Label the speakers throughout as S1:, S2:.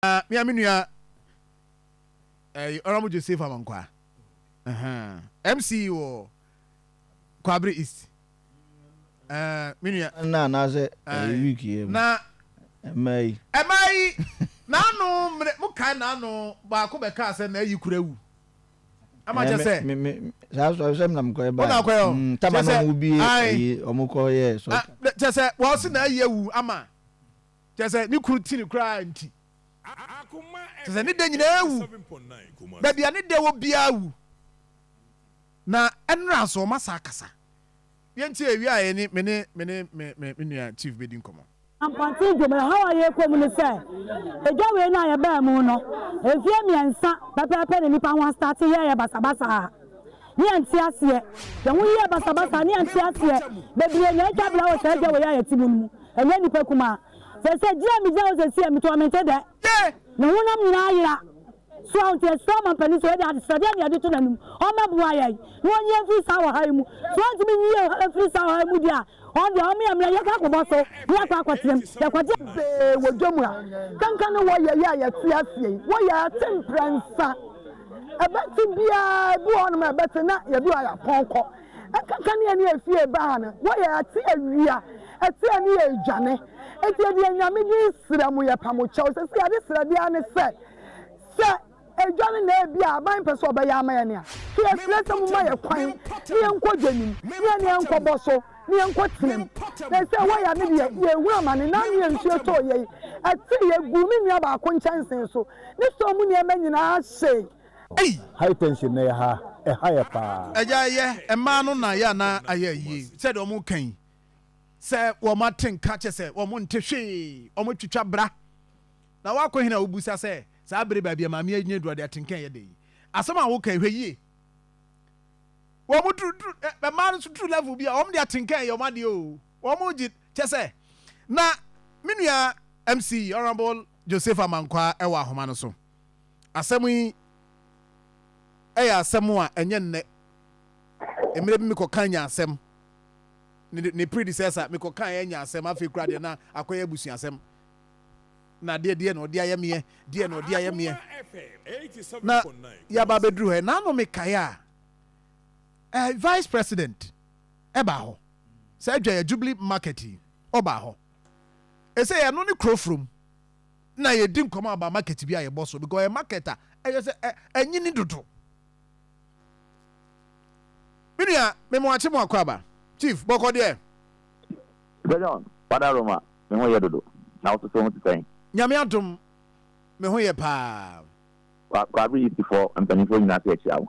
S1: Me aminua Hon Joseph amankwa MC wo Kwabre East minua
S2: na say week
S1: na
S2: emai
S1: nanu muka nanu ba ko be ka say na yikurawu ama je say
S2: me so na mko ba
S1: tama
S2: no mu bi omukọ ye so
S1: je say wo se na yewu ama je say ni kuru ti ni kura nti je say ni de nyina ewu ba bia ni de wo bia wu na enra so masakasa yenti ewia ye ni me nua chief bedin komo
S3: Mamponteng Market how are you come to say eja we na ye ba mu no efie miensa papa ni pa wan start ye basabasa ni anti ase ye wo ye basabasa ni anti ase bebre nya eja bla wo se eja we ya timu mu enye ni pa kuma se jia mi jia o se mi to mente de no wonam nyina ayira so on te so man pani so e da sade ni ade to nanum o mabua ye no onye free sawa ha mu so on ti mi ye free sawa ha mu dia on the army am ya ka ko boso ya ka kwatrem ya kwate wo dwomura kankan no wo ye ya ti asie wo ya tempransa abati bia bi on ma abati na ya bi ya ponko kankan ne ne afie ba na wo ya ti awia ati ani ejane eti de nyame ni siramu ya pamocha o se ade sirade ane se ejane na bia ban peso obeya amaya ne a ti esresa mu ma ye kwan ni enko dwanim ni enko boso ni enko tinem na se wo ya ne ye wura mane na ni ensuo to ye ati ye gumi nua ba ko nchansen so ni so mu ne emanyina se
S4: high tension na ha ya pa
S1: eja ye ema no na ya na ayayi se de omu kan se wo ma tenka che se wo mu ntehwe wo mu twitwa bra na wa ko hina obusa se sa bere ba bia ma me anya duade atenkan ye de asema wo kan hweye wo mu be ma no true level bia wo mu de atenkan ye wo ma de o wo mu ji che se na minua MC Honorable Joseph Amankwa ewa homa no so asemu yi asemu a enye nne emire bi meko kanya asem ni predecessor meko kan enya asem afi kura de na akoye busu asem na de no de ayemie de no de ayemie na ya ba bedru he na no mekaya vice president eba ho say dwa Jubilee market oba ho ese ye no ni crofrom na ye dim koma ba market bi aye boso because a marketer say enyi ni dodo minua me mo ache mo akwaba chief boko de
S5: John pada Roma me ho ye dodo na so so mutan
S1: nyame adom me ho ye pa
S5: kwa bi before ampanifo nyina te achiawo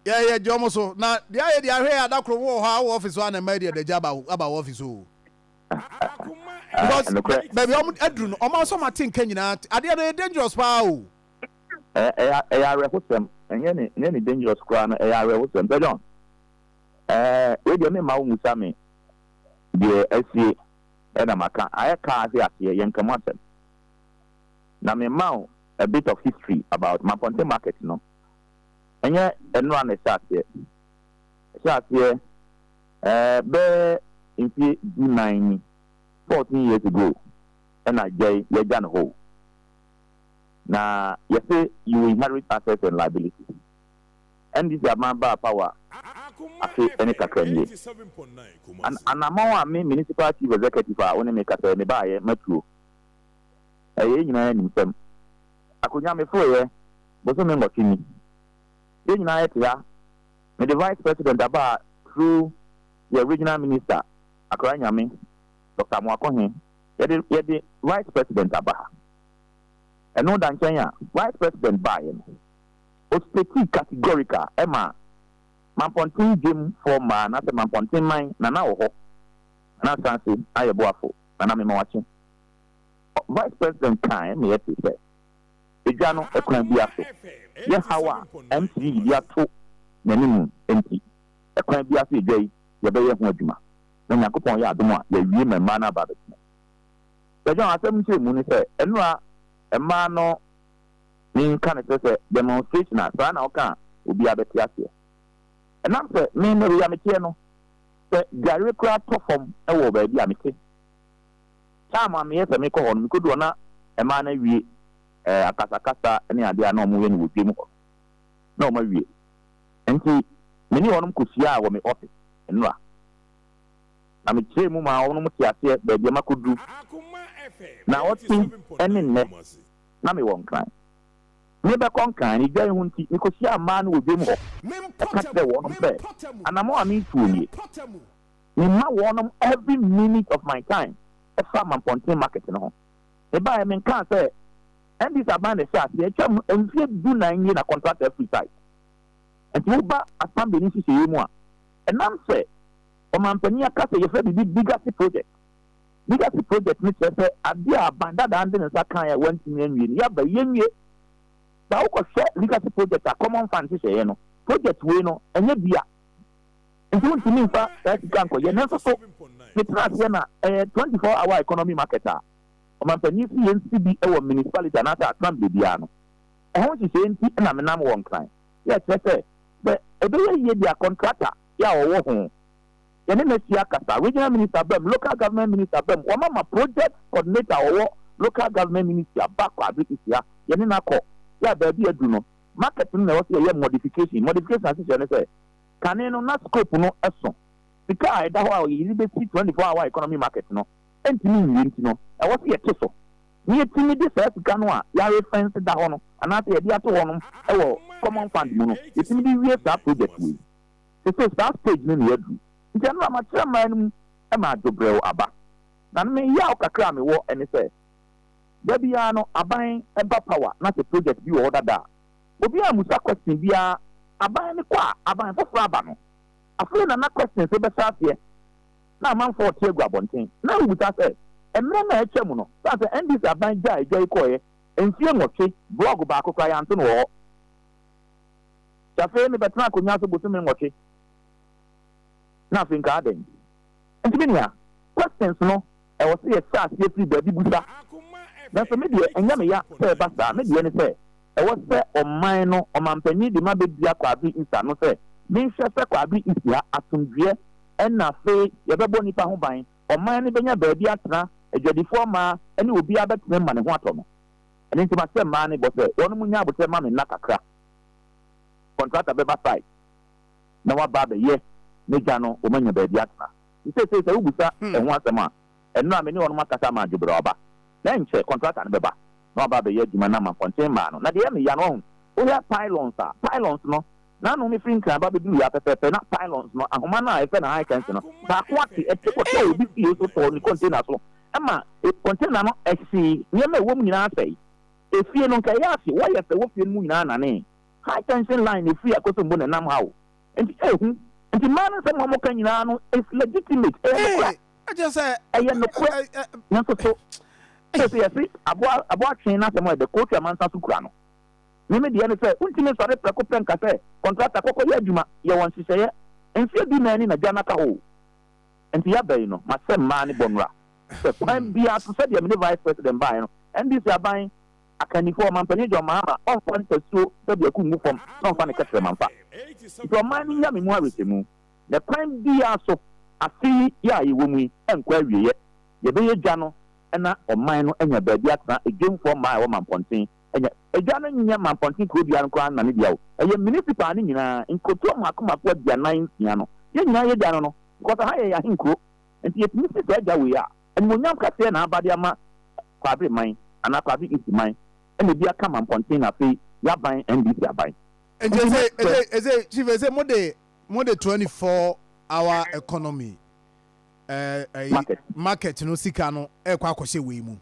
S1: yeah jomo so na dia ye dia hwe adakro wo ha office wa na media de jaba aba office o because baby adru no o ma so matin kan nyina ade na dangerous pa o
S5: ya rehotem enye ni dangerous kwa na ya rehotem John we dey me ma wo musa me de asie na maka ayaka asie yen kamatem na me ma a bit of history about Mamponteng Market no enye eno an start here be in 14 years ago and I jay ye jan ho na you say you inherit assets and liabilities and this is member power afi any kakanye and amount me municipal chief executive a make say me ba ye metro nyina ni mpem akonya me fo ye boso me ngotini nyina ye tia me the vice president about through the regional minister akonya me Dr. Mwakohe ye the vice president aba and no dan Kenya vice president ba ye o state categorical ema Mamponteng game former na se Mamponteng man na wo ho na sanse ayebo afo na me mawache vice president kan me yete se eja no ekwan bi aso ye hawa MC ya to nanim enti ekwan bi aso ejai ye be ye ho adwuma na yakopon ya adom a ye wie memma na ba be eja asem nche mu ni se enu a emma no ni kan se demonstration asa na oka obi abeti ase enam se me no ya metie no se gare kra to form e wo ba bi amete chama me yesa me ko hon mi kodo na emma na wie akasakasa ne ade a na ɔmo yɛ no wɔ dwem hɔ na ɔmo awie nti meni wɔnom kɔhyia a wɔ me office nnura na mekyerɛ mu ma wɔnom te aseɛ baabi ama kɔduru na ɔte ɛne nnɛ na mewɔ nkran mebɛkɔ nkran ne dwan ho nti mekɔhyia mmaa no wɔ dwem hɔ ɛka kyerɛ wɔnom sɛ anamɔ a mentuo nie memma wɔnom every minute of my time ɛfa Mamponteng Market no ho ɛbaeɛ menkaa sɛ ɛndis aban ne hyɛ aseɛ atwa mfie du na nye na contractor free site nti woba asambɛ ne nhyehyɛeɛ mu a ɛnam sɛ ɔmampanin aka sɛ yɛfrɛ bibi legacy project ne kyerɛ sɛ adeɛ a aban dadaa de ne nsa kan a wantumi anwie no yɛaba yɛnwie na wokɔhwɛ legacy project a common fund nhyehyɛeɛ no project wei no ɛnyɛ bia nti wontumi mfa saa sika nkɔyɛ nanso so metena aseɛ na 24-hour economy market a ɔmampanin si yɛnsi bi wɔ municipality anaasɛ asambɛ biara no ɛho nhyehyɛeɛ nti na menam wɔ nkran yɛkyerɛ sɛ sɛ ɛbɛyɛ yie deɛ contractor yɛ a wɔwɔ ho yɛne na ahyia kasa regional minister bɛm local government minister bɛm wɔmama project coordinator wɔwɔ local government ministry abakɔ abiria yɛne na akɔ yɛ a baabi adu no market no na ɛwɔ sɛ yɛyɛ modification ahyehyɛ ne sɛ kane no na scope no ɛso sika a ɛda hɔ a yɛyɛ bɛsi 24-hour economy market no ɛntumi nwie nti no ɛwɔ sɛ yɛte so ne yɛtumi de saa sika no a yɛare fɛnse da hɔ no anaasɛ yɛde ato hɔ no ɛwɔ common fund mu no yɛtumi de wie saa project wei sɛ saa stage no ne yɛaduru nti ɛno a makyerɛ mmaa no mu ma adwobrɛw aba na no meyɛ wo kakra a mewɔ ɛne sɛ da biara no aban ɛba power na sɛ project bi wɔ hɔ dada a obi a musa question biara aban ne kɔ a aban foforɔ aba no afei na question sɛ bɛsa aseɛ na amanfoɔ ɔte agu abɔnten na wobusa sɛ mmerɛ na ɛkyɛ mu no saa sɛ ndc aban gya adwa yi kɔɔyɛ mfie nwɔtwe blɔg baako koraa yɛanto no wɔ hɔ kyafei mebɛtena akonnwa so bosome nwɔtwe na afei nka adɛn nti bi nea questions no ɛwɔ sɛ yɛhyɛ aseɛ firi baabi busa nanso medeɛ ɛnyɛ me ya sɛ ɛba saa medeɛ ne sɛ ɛwɔ sɛ ɔman no ɔmampanyin de ma bɛdua Kwabi Isa no sɛ menhwɛ sɛ Kwabi Isa asomdwoeɛ ɛna afei yɛbɛbɔ nnipa ho ban ɔman no bɛnya baabi atena adwadifoɔ maa ne obiara bɛtena ma ne ho atɔ no ɛno nti masɛ mmaa no bɔ sɛ wɔn mu nya abotire ma me nna kakra contractor bɛba site na waba abɛyɛ n'agya no wɔmanya baabi atena sɛ wobusa ɛho asɛm a ɛno a me ne wɔn akasa ma adwobrɛ ɔba na nkyɛ contractor no bɛba na waba abɛyɛ adwuma na Mamponteng maa no na deɛ me ya no ɔho woyɛ pylons no na no me firi nkran ba bɛduru ya pɛpɛpɛ na pylons no ahoma no a ɛfɛ na high tension no baako ate ɛte kɔtɔ obi fie so tɔɔ ne container so ɛma container no ɛhye nneɛma ɛwɔ mu nyinaa sɛe efie no nka ɛyɛ ase wɔyɛ sɛ wɔ fie no mu nyinaa nane high tension line efiri akɔsɔ mu na nam ha o nti ehu nti maa no sɛ mo mo ka nyinaa no is legitimate ɛyɛ nokora nanso so sɛ yɛse aboa twen no asɛm a ɛbɛ kɔɔtu amansa so kura no meme deɛ ne sɛ wontumi sɔre prɛko pɛ nka sɛ contractor kɔkɔ yɛ adwuma yɛwɔ nhyehyɛeɛ mfeɛ bi naani na gya naka hɔ nti yɛabɛyi no masɛ mmaa ne bɔnora sɛ kwan biara so sɛdeɛ mene vice president baeɛ no ndc aban akannifoɔ ɔmampanin gya ɔmaama ɔmfa ne tasuo sɛdeɛ aku ngu fam na ɔmfa ne kɛsrɛ mamfa nti ɔman no nya me mu awerɛhyɛ mu na kwan biara so afei yɛ a yɛwɔ mu yi ɛnkɔ awieɛ yɛbɛyɛ dwa no ɛna ɔman no anya baabi atena edwemfoɔ mmaa ɛwɔ Mamponteng ɛnya edwa no nyɛ Mamponteng kuro biara no koraa na ne bia o ɛyɛ municipal ne nyinaa nkotoɔ maako aduanan nsia no yɛn nyinaa yɛ dwa no nkɔsa ha yɛ yɛ ahenkuro nti yɛtumi si saa agya wei a animonyam kaseɛ na abade ama Kwabi man anaa Kwabi Isa man ɛna bi aka Mamponteng na afei yɛaban NDC aban
S1: nti ɛsɛ chief ɛsɛ mode 24-hour economy market no sika no ɛkɔ akɔhyɛ wei mu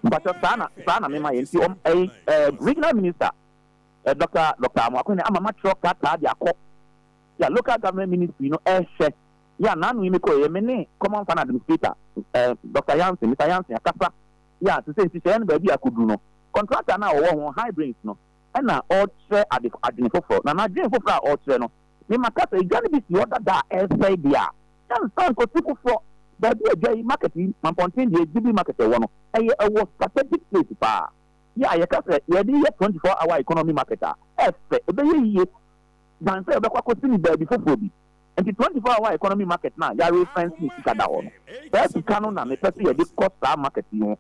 S5: but saa na mema yɛ nti regional minister Dr. Amoakone ama matwerɛ krataa de akɔ ya local government ministry no ɛhwɛ ya nanu yi me kɔ yɛ me ne common fund administrator Dr. Mr. Yansen akasa ya to say nhyehyɛeɛ no baabi akɔduru no contractor na ɔwɔ ho high brains no ɛna ɔkyerɛ adwene foforɔ na n'adwene foforɔ a ɔkyerɛ no mema kasa edwa no bi si hɔ dada a ɛsɛe deɛ a yɛnsa nkɔsi foforɔ baabi adwa yi market yi Mamponteng deɛ GB market ɛwɔ no ɛwɔ strategic place paa yɛ a yɛka sɛ yɛde yɛ 24-hour economy market a ɛfɛ ɛbɛyɛ yie dan sɛ yɛbɛkɔ akɔsi ne baabi foforɔ bi nti 24-hour economy market na yɛare fɛnse ne sika da hɔ no saa sika no na mepɛ sɛ yɛde kɔ saa market yi ho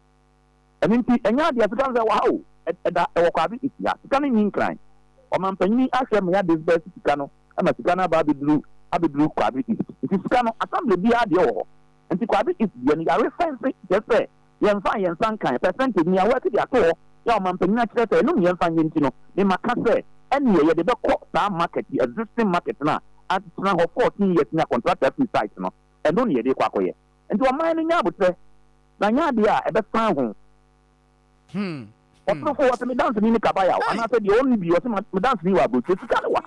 S5: ɛno nti ɛnyɛ adeɛ sika no sɛ waha o eda kwabi isia sika no nyin kran omampanyi ahwe me ya disburse sika no ama sika na ba abedru kwabi sika no assembly bi ade wo nti kwabi isia ni ya reference jefe yemfa yensan kan percentage ni awa ti ato ya omampanyi na kire no yemfa nyinti no me maka se ene ye de bekọ sa market existing market na at na 14 years na contract free site no eno ne ye de kwakoye nti oman no nya abotre na nya de a ebe san ho Opo for what me dance ni kabaya ana say the only be what me dance ni wa bo sika no wa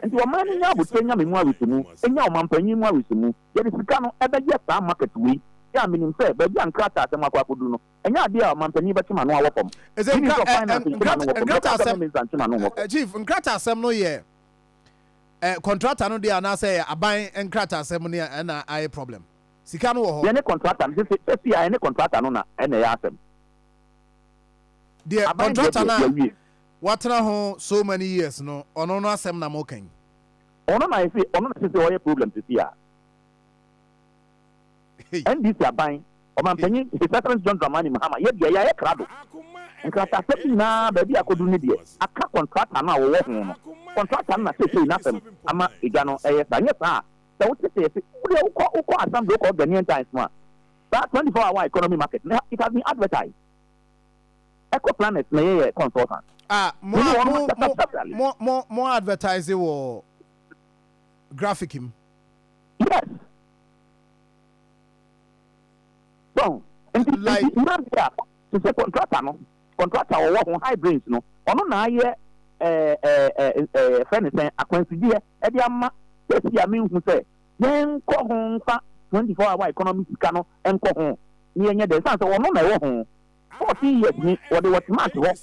S5: nti oman no nya abotre nya me mu awisumu enya omampanyi mu awisumu ye de sika no ebe ye sa market we ya minim say be ya nkrata asem akwakodu no enya de a omampanyi be chima no awofom
S1: nkrata asem chief nkrata asem no ye contractor no de ana say aban nkrata asem no na ai problem sika no wo ho
S5: ye ne contractor no say ya ne contractor no na ena ya asem
S1: the contractor na what na ho so many years no ono no asem na mo kan
S5: ono na say o ye problem to see ya and this aban omampanyi Secretary John Dramani Mahama ye dia ya krado nkrata sepi na ba bi akodu ne de aka contractor na wo ho no contractor na say na asem ama igya no eye sa nye sa so what say uko assembly uko Ghanaian Times ma that 24-hour economy market it has been advertised Eco Planet na ye consultant
S1: more advertising or graphic him
S5: yes so like to say contractor or work on high brains no ono na ye friend say akwansidie e dia ma pesi ami hu say yen ko ho fa 24-hour economy sika no enko ho ni enye de sense ono na wo ho 40 years ni what match ho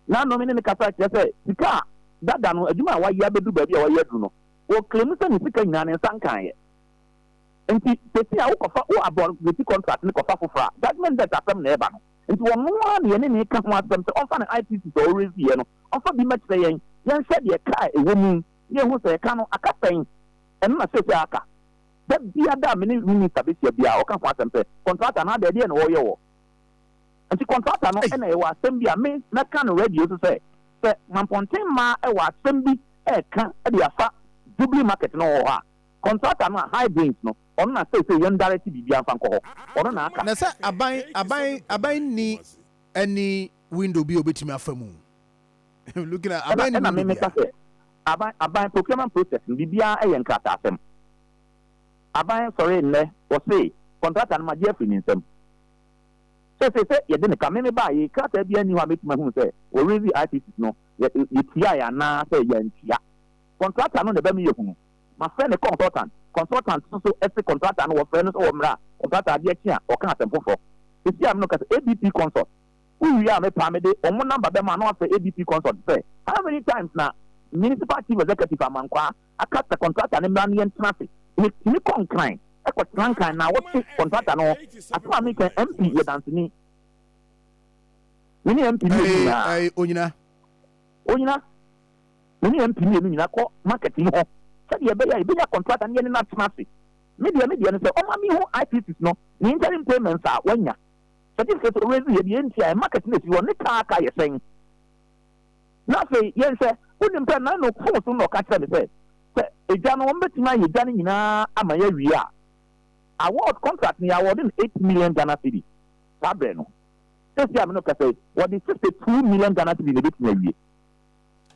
S5: na no me ne kasa say sika dada no adwuma wa ya bedu ba bia wa ya du no o claim say ni sika nyina ne sankan ye nti pesi a wokofa wo abon the contract ne kofa fofra that means that asem na eba no nti wo no na ye ne ka ho asem say onfa na IPC so always ye no onfa bi match say yen hwe de ka ewo mu ye hu say ka no aka pen en na say aka da bia da me ne minister be sia bia o ka ho asem say contract na da de na wo ye wo nti contract no na ye wa asem bia me na ka no radio so say Mamponteng ma e wa asem bi e ka e de afa Jubilee market no wo ha contractor no high brains no ono na say yen direct bibia fan ko ho ono na aka
S1: na say aban ni any window bi obetimi afamu looking at aban
S5: na me say aban procurement process bibia e yen krata asem aban sorry nne o say contractor no ma je free nsem say ye de ne ka me ba ye krata bia ni ho ametima hu say o raise IPC no ye tia ya na say ye ntia contractor no ne ba me ye hu my friend a consultant so every contractor no friend so mra contractor dey kia o kan atempo for you see am no cause ADP consult who we are me pa me de o mo number be ma no for ADP consult say how many times na municipal chief executive amankwa aka the contractor ne mra ne ntraffic ni kon crime e ko trankan na what contractor no asema me kan MP ye dance ni MP ni na
S1: onyina
S5: ni MP ni na ko marketing ho said ye be ya contract and ye na traffic media no say o ma mi ho IPCs no ni interim payments are wanya certificate raise ye bi entia market na si won ka ye sen na say ye say unim pe na no force no ka tell me say eja no mbetima ye ja ni nyina ama ya wi a award contract ni awarding 8 million Ghana cedi tabre no say am no ka say what is 62 million Ghana cedi ne betima wi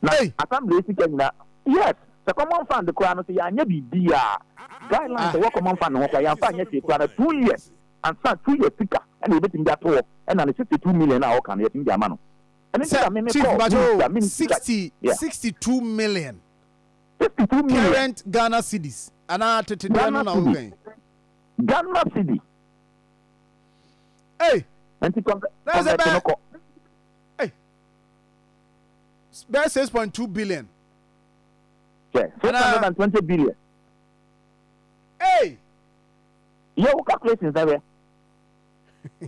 S5: na assembly si nyina yes the common fund the crown say anya bibia guidelines the common fund ho ya fa anya se crown 2 years and start 2 years tika and we betim that to and na 62 million na o kan ye tim dia ma no and it
S1: 62 million current Ghana cedis ana tete no na o kan
S5: Ghana cedi
S1: anti hey that's 6.2 billion.
S5: Yeah, 620 billion.
S1: Hey!
S5: You calculations there.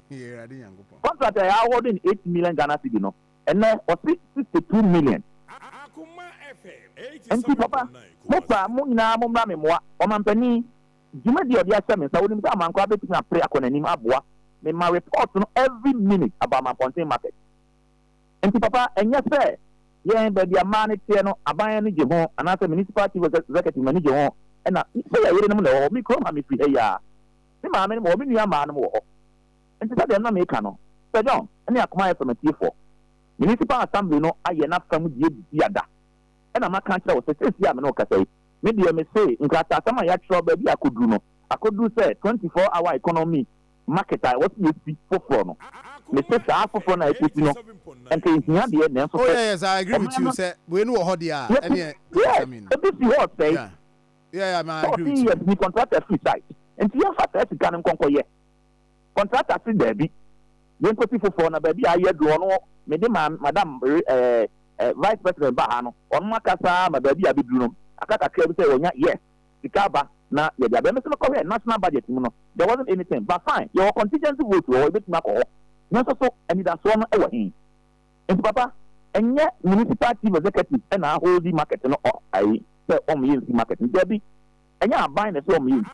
S1: Yeah, I didn't go.
S5: Contract I awarding 8 million Ghana cedi no. And then 62 million.
S6: Akoma FM.
S5: And papa, mo nyina mo mra me moa. O mampani juma di odi asem sa wonim sa mankwa betima pre akonanim aboa. Me ma report no every minute about Mamponteng Market. nti papa enye se yen ba dia ma ne tie no aban ne je ho anase municipality executive manager ho na be ya yere no na ho mi kro ma me fi he ya ni ma me no mi nua ma no wo ho nti sa dem na me ka no Sir John ene Akoma FMT for municipal assembly no aye na fam die biada na ma kan kire wo se sia me no ka sai me dia me say nkata sama ya tro ba bi akodu say 24-hour economy market I what you see for no me say sa for na equity no and here dey na so
S1: yes I agree with you say we no ho dia ene
S5: I mean this is what say
S1: yeah I agree with you
S5: yes me contractor free site and you have to kan nkonko ye contractor free there bi yen ko si for na ba bi aye do no me de madam vice president ba ha no on makasa ma ba bi abiduru no akaka kra bi say onya yes sikaba na ye dia be me so ko national budget mu no there wasn't anything but fine your contingency vote or bit na ko no so and that so no e wa hin and papa enye municipality executive e na hold the market no ai say yin market there be enye aban na say yin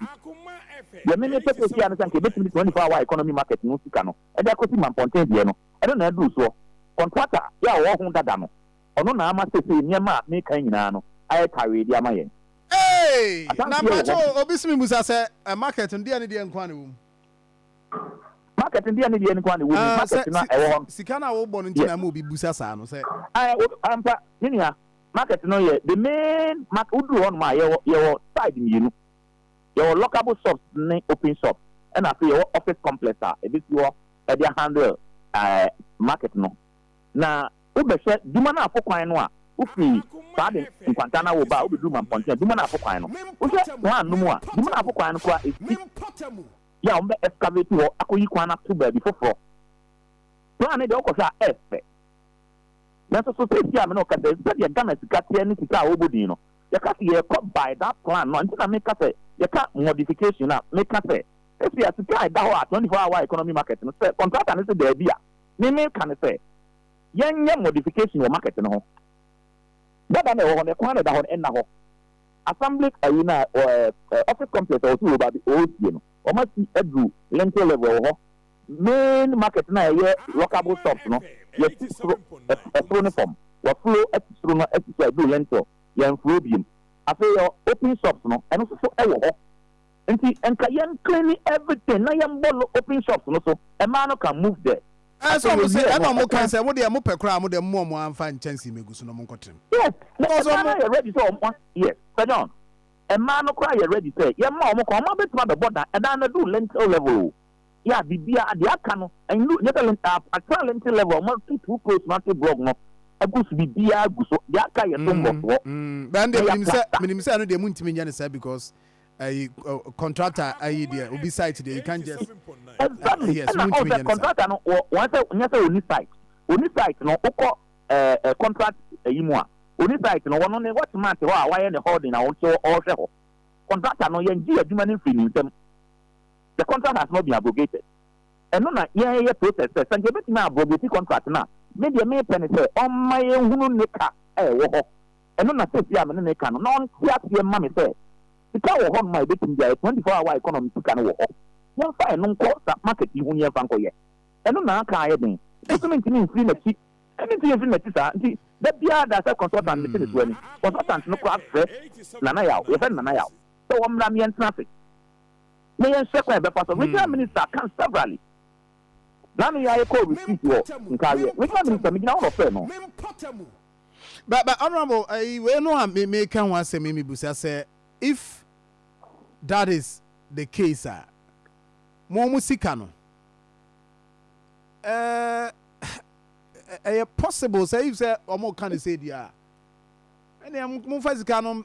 S5: the many people see and say between 24-hour economy market no sika no e dey kosi Mamponteng die no e no na do so contractor ya wo ho dada no ono na ama say niam me kan nyina no ai carry di ama yen
S1: hey na macho obisimi musa say market ndi ane die nkwa ne wo
S5: market ndi ane die nkwa ne wo market na e wo
S1: sika na wo bo no ntina ma obi busa sa no say
S5: ampa ninia market no ye the main market udu on ma ye side mienu your lockable shops ne open shop and after your office complex e bi si wo e dey handle market no na ubehwe duma na afokwan no a ufi saade nkwantana wo ba obedu Mamponteng duma na afokwan no uche wan no mu a duma na afokwan no kwa esi ya ombe excavate wo akoyi kwan na to ba bi foforo plan ne de okosha efe na so say am no ka de ya Ghana sika tie ni sika obodi no ya ka ye by that plan no ntina make ka say ya ka modification na make ka say if you sika da ho 24-hour economy market no say contractor ne say there bia me kan say yenye modification wo market no ho dada na wo ne kwan da ho na ho assembly ayina office complex o tu ba bi o tie no o ma ti edu lentil level ho main market na ye lockable shops no ye uniform wa flow extra no extra do lentil ye flow biem afa yo open shops no eno so e wo ho nti enka yen clean everything na yen ball open shops no so e ma no can move there
S1: so mo say na mo kan say mo de mo pekra mo de mo amfa nchansi megusu no mo nkotem
S5: yes because you ready so yes Sir John e ma no cry you ready say ye ma mo ko ma betima the border e dan na do lentil level ya bibia ade aka no and you get a lentil level mo two close not to blog no agusu bibia aguso de aka ye to mo
S1: but de minim say no de mu ntimi nya ne say because a contractor ayi there obi site there you can't just
S5: exactly yes contractor no once say oni site no uko contract yimu a oni site no wono ne what month ho a why ne holding na won so all hwe ho contractor no yen gi adwuma ne free nim the contract has not been abrogated and no na ye process say nje beti na abrogate contract na me de me pen say on my hunu ne ka wo ho and no na say am ne ka no on tia tie ma me say ika wo hon my betim dia 24-hour economy tika no wo ho yan fa eno nko sa market hu yan fa nko ye eno na aka ye den document ni free na chi anything free na chi sa nti da bia da sa consultant me tene so ani consultant no kwa fresh na yaw ye fa na yaw so wo mra me yan traffic me yan sekwa be pass regional minister can severally na me ya ko receipt wo nka ye regional minister me gina wo fe no
S1: but honorable we no am me kan wa se me busa say if that is the case mo musika no possible say if say omo kan say dia ene mo fasika no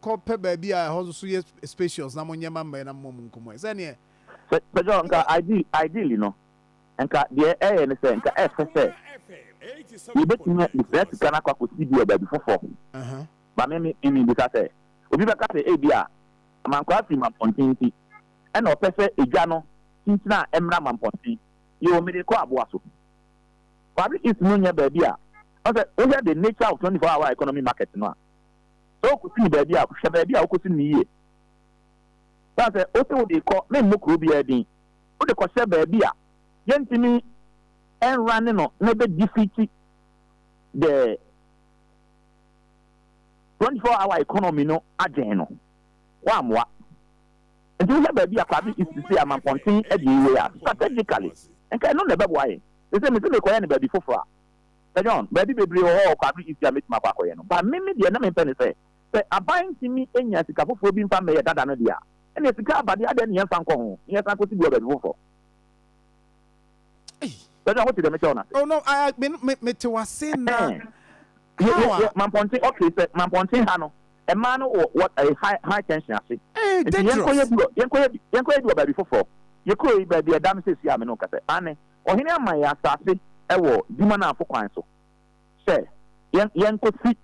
S1: ko pe ba bia ho so ye spacious na mo nyema mba na mo nkomo say ne
S5: so nka ideally no nka de ne say nka say we betime the first kana kwa ko CBA ba before ba me bi ka say obi ba ka say e bia amankwa fi Mamponteng ti e na opese eja no tintina emra Mamponteng yo me de ko aboa so public is no nya ba bia o say o hear the nature of 24-hour economy market no so ko ti ba bia hwe ba bia o ko ti ni ye ta say o te o de ko me mo kro bia din o de ko hwe ba bia yentimi en run no na be defeat the 24-hour economy no agenda no one what and you have a is to say I'm pointing everywhere strategically and can never why they say me to make anybody before John baby or Kwabi is to make my back but maybe the enemy penny say a buying to me in your for being family at that idea and it's a car but the other near Fanco yes I could go before what did the Machona?
S1: Oh no, I me to was saying now.
S5: Mamponteng, okay, Mamponteng Hano, a man or what a high tension. I see.
S1: Hey, dangerous.
S5: You could do before. You could be a damn says Yamanoka, Anne, or here my assassin, a war, Dimana for Quanso. Say, young could see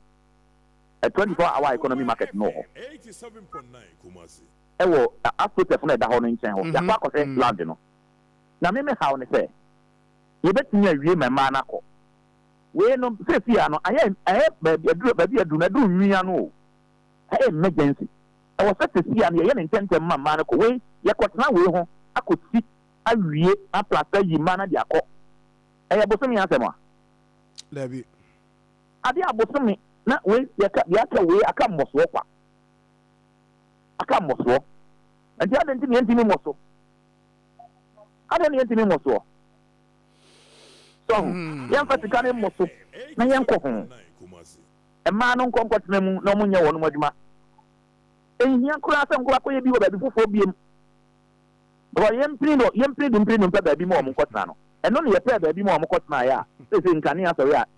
S5: a 24-hour economy market no.
S6: 87.9 Kumasi.
S5: A war, after the phone at the Horning Channel, the back of London. Now, maybe how they say. You bet me a real man. We no say no. I have baby I do not do me no. I emergency. I was set to see and you intend to man ko we ya kwatna we ho akoti awie aplasta yi man dia ko. E ya bosomi asem a.
S1: Dabi.
S5: Ade abosomi na we ya ka we aka mmoso kwa. Aka mmoso. Enti ade ntimi mmoso. Ade ne ntimi mmoso. So, young Faticani Mosso, my young Cohon. A man on comfort no munya one modima. And young class and Quaco be before being. But young Prince, baby more Mocotano. And only a pair baby more Mocotnaya. This in Cania,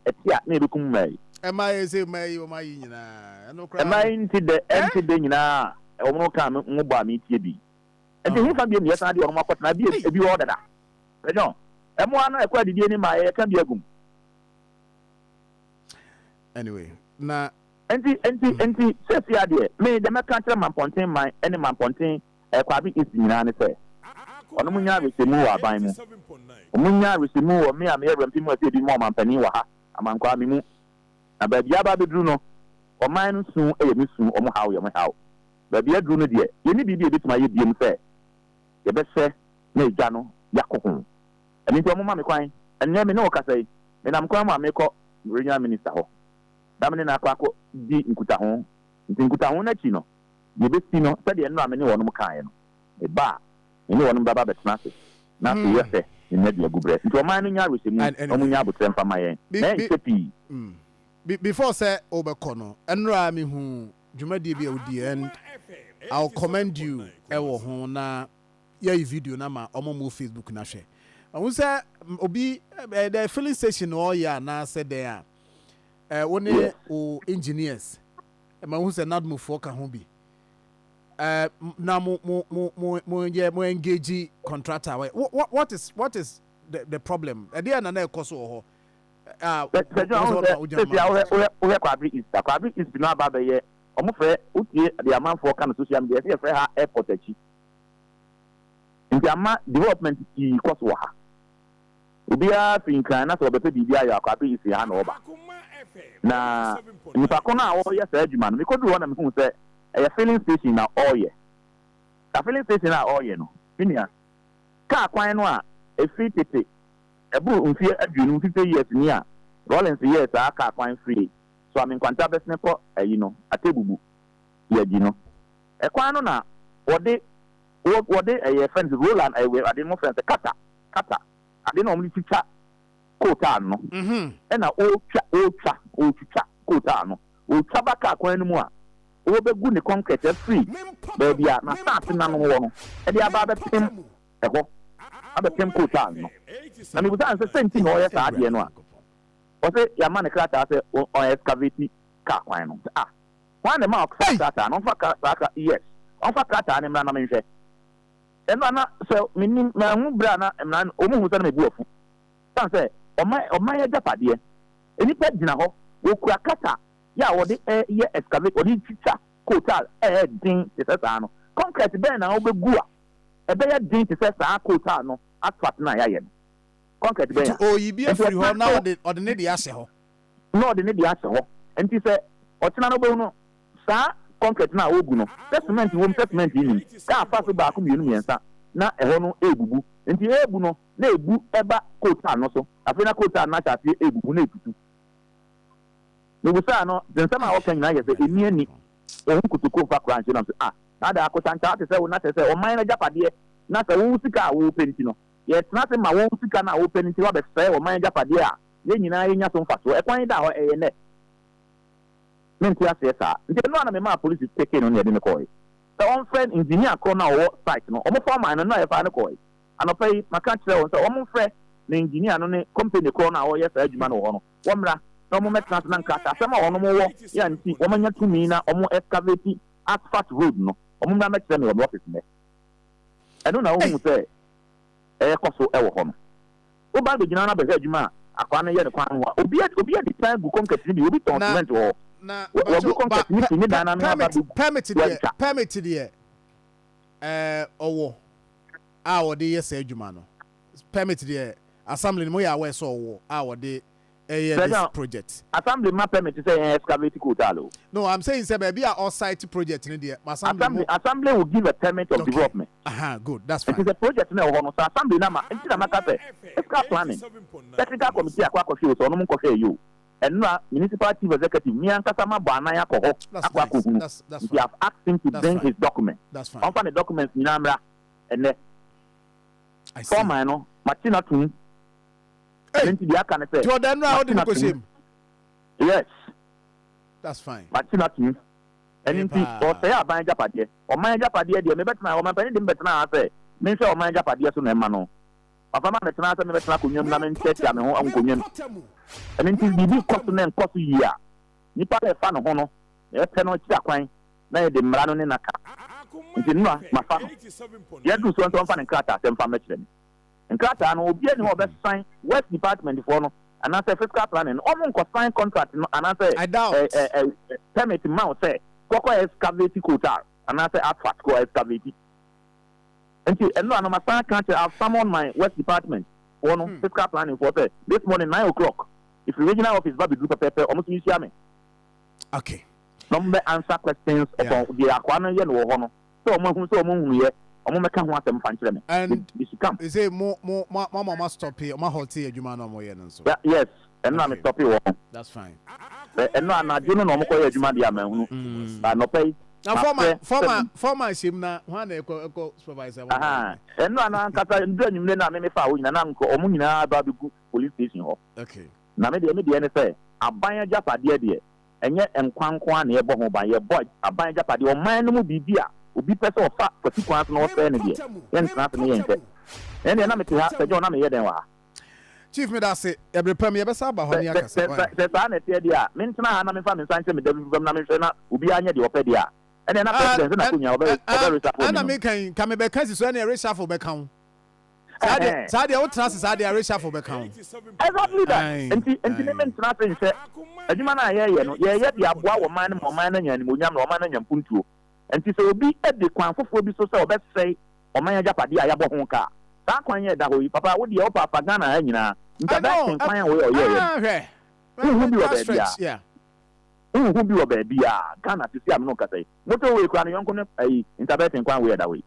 S5: a tia, maybe come may.
S1: Am I say may or my
S5: am I into the empty dinner? Or no come mobile meet ye. And the Fabian, yes, I do on Mocotna be a be ordered. John.
S1: Anyway, na
S5: enti says ya de me the mercantile Mamponteng mine any Mamponteng Kwabi is nyina ne say ono munya resemu wa ban mu omunya resemu wo me am yɛrɛ mpimu ase bi mo mampani wa ha amankwa mi mu na ba bia ba bedru no o man no sun mi sun o mo hawo ye mo hawo ba bia dru no de ye ni bibi e bituma ye biem sɛ ye bɛ sɛ na egya no yakoko and into a moment, crying, and never know what I say. And I'm crying, I make up regional minister. Damon and Aquaco, D. Incutahon, Incutahon, Chino. You bet, Tino, said the end of many one kind. A bar, you know, one Baba Snatches. Not to your say, in Media Gubre. Into a mining yard with him, and Omunabu Tempa my end.
S1: Before say Obercono, and Rami who Jumadi be OD, and I'll commend you, Ewo Hona, your video nama, Omo Facebook Nashe. I say obi the filling station all ya na said there one engineers ma who say not move for ka ho bi na mo engage contractor what is the problem e dey na na ekoso ho
S5: Kwabi is na ba ye omo fe utie the amount for kan social media say fe ha airport achi ntiama development ki koso ha Ubia finka na so bepe bibia ya Kwabi isi ha na oba na nipako na o ye say adwuma no mikodu ho na mehu say e filling station na oye ka filling station na oye no minia ka kwan no a e free tete e bu mfie aduonu 50 years ni a Rollins years a ka kwan free so am kwanta business ko ayi no atebubu ye gi no e kwan no na wode e friends Roland e we ade mo friends kata ade no omni chicha kota no e na o chicha kota no o chaba ka kwan no mu a o begu ne concrete free baby a na start na no wo no e dia ba be pem e ho abepem kota no na me buta say senti no ye sa ade no a o say ya man krata say on excavate ka kwan no kwan de ma krata no fa ka yes on fa krata ne na me hwe na so minim na hu bra na emna omu hu sa na me buafu san say o ma ye japade eni pa gina ho wo kura kata ya wo de ye excavate o di chicha kotal din te sa no concrete ben na obegu a e be ye din te sa kotal no atwat na ya ye no concrete ben
S1: o yi bi afri ho na o de ne de ase ho
S5: no de ne de ase ho enti se o tina no be no sa concrete na ogu no cement ni ka afa ba ko mienu miensa na eho no ebubu enti ebu no na ebu eba kotal no so afina kotal na chafi ebubu na etutu no busa no den sama o kan nyina ye se eni ani o kutuko fa kran na so na da akotanta te se wo na te se o man na japade na se wo sika wo penti no ye tena se ma wo sika na wo penti wa be se o man japade a ye nyina ye nya so mfa so e kwan da ho e ne menti ase sa nti no na me ma police take no ne de me koy so on friend engineer ko na wo site no o mo forman no na ye fa ne koy anopai maka kire won so o mo friend na engineer no ne company ko na wo ye sa adwuma no ho no wo mra na mo metna na nkata asema ono mo wo ya nti wo manya tumi na o mo excavate asphalt road no o mo mra me kire me wo office me eno na wo mu se koso e wo ho no wo ba be gina na be adwuma akwa no ye ne kwan ho obi di time gu concrete bi obi ton cement ho
S1: na permit there owo a wo de yes adwuma no permit there assembly mo ya we so owo a wo de this project
S5: assembly ma permit say excavate quota.
S1: No, I'm saying say be a off-site project in there.
S5: Assembly will give a permit of development.
S1: Good, that's fine.
S5: It is a project na ho no so assembly na ma enti na maka say fiscal planning technical committee akwa kofi so no mo kofi you and no municipal chief executive me ankasa ma bo anan akọ akwa kogu. He have asked him to bring his document.
S1: That's fine.
S5: On the documents ni na mra and
S1: I see.
S5: Former no machina tun.
S1: Jordan,
S5: yes,
S1: that's fine.
S5: Machina tun. And or say aban japade o man japade de me betna o man pani de betna say me say o man japade so na ma no papa ma betna say me betna konwam na me ntia me ho ankonwam and nti bibi koso na nkoso yi a nipa le fa no ho no e pe no chi akwan na ye de mra no ne naka nti no ma fa ye du so nto fa ne krata se mfa me kire ni krata no obi ani ho be sign west department for no and I say fiscal planning omo nko sign contract no and I say permit ma say koko excavate quota and I say asphalt ko excavate until and no my son can't have someone my west department for no fiscal planning for say this morning 9 o'clock if the regional office ba be do paper almost you see me
S1: okay
S5: number answer questions about the akwana ye no ho no so mo hu ye omo meka ho asem fa nkire me
S1: and
S5: this come
S1: is it more mama stop here ma halt here adwuma no mo ye no so
S5: yes and no me stop here
S1: that's fine
S5: and no anadwo no mo ko ye adwuma dia ma hu no pay former
S1: shim na ho na eko supervisor
S5: and no an kata ndu anyumle na me fa wo nyina na nko omo nyina ba begu police station ho
S1: okay
S5: na me de ne say aban ajapade de enye enkwankwa na ye bo ho ba ye boy aban ajapade o man no mu bibia obi pese o fa kwati kwan no o fe ne de yen tena ne yen te ene na me te ha se jo na me ye den wa
S1: chief me da say every pam ye be sa ba ho ne akasa
S5: se sa na te de a me tena ha na me fa me sanche me dabi fam na me hwe na obi anya de o pe de a ene na president na kunya o be reshuffle
S1: ana me kan me be kan si so na reshuffle be kan Sadia what trust Sadia reshuffle be kan
S5: exactly that enti ne men tena fe nse adwuma na ye no ye de aboa wo man na nya ni monyam na wo man na nya mpuntuo enti so obi e de kwan fofo bi so se obesei o man ajapade a yabo ho ka ta kwan ye da ho yi papa wo de o papa Ghana ha nyina nta da kwan wo ye ye hu bi wo be bia Ghana ti am no ka sai moto we kwan yonko ne ai interbetin kwan wo ye da we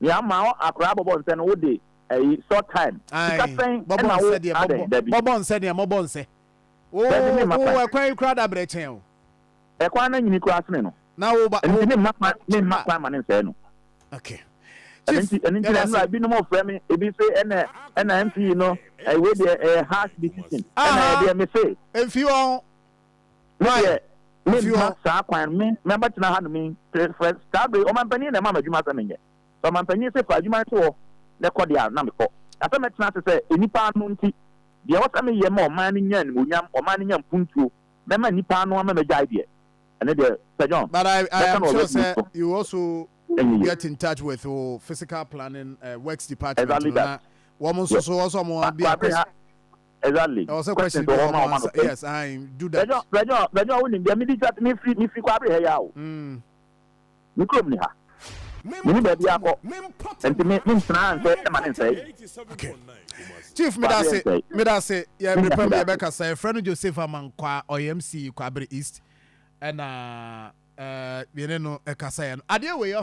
S5: ni ama akra bobo nse no wo de ai short time ka sai
S1: bobo nse de bobo nse o kwan kra da brechen o
S5: e kwan na nyini kra asene no
S1: na wo ba
S5: ne makwa ma ne nse no
S1: okay
S5: and no bi no mo frame e bi say na MP no I we the harsh decision and I me say
S1: if you on
S5: right me sa kwan me member tina ha no me first stable o man pani na ma adwuma sa menye so man pani say fa adwuma to le ko dia na me ko asa me tina say enipa no nti dia wasa me ye ma o man nya ni onyam o man nya mpuntuo me ma nipa no ma me jai dia and the Sir John
S1: but I am sure sir you also get in touch with physical planning works department
S5: exactly
S1: woman so also mo be
S5: exactly
S1: also question yes I do that
S5: Sir John we me chat me free kwa bre ya o me krom ni ha me be bia ko enti me tran so e ma ne say
S1: okay chief me da say yeah prepare me be ka say friend Joseph Amankwa OMC Kwabre East and yene no ekasa ya no ade we